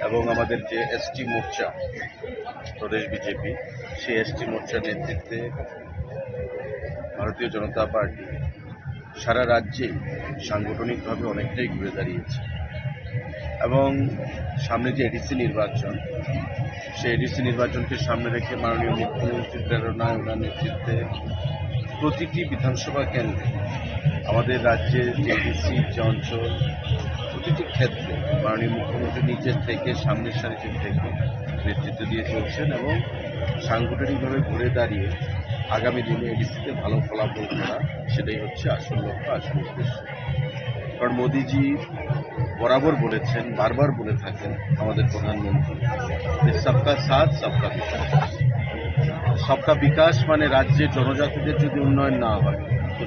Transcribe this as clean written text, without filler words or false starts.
এবং আমাদের যে এসটি মোর্চা প্রদেশ বিজেপি, সেই এসটি মোর্চার নেতৃত্বে ভারতীয় জনতা পার্টি সারা রাজ্যে সাংগঠনিকভাবে অনেকটাই ঘুরে দাঁড়িয়েছে এবং সামনে যে এডিসি নির্বাচন, সেই এডিসি নির্বাচনকে সামনে রেখে মাননীয় মুখ্যমন্ত্রীর প্রেরণায় ওনার নেতৃত্বে প্রতিটি বিধানসভা কেন্দ্রে আমাদের রাজ্যের যে এডিসি যে অঞ্চল, প্রতিটি ক্ষেত্রে মাননীয় মুখ্যমন্ত্রী নিজের থেকে সামনের সারিতে থেকে নেতৃত্ব দিয়ে চলছেন এবং সাংগঠনিকভাবে ঘুরে দাঁড়িয়ে আগামী দিনে এডিসিতে ভালো ফলাফল করা, সেটাই হচ্ছে আসল লক্ষ্য, আসল উদ্দেশ্য। কারণ মোদিজি বরাবর বলেছেন, বারবার বলে থাকেন আমাদের প্রধানমন্ত্রী, যে সবকা সাথ সবকা বিকাশ। সবকা বিকাশ মানে রাজ্যের জনজাতিদের যদি উন্নয়ন না হয় তো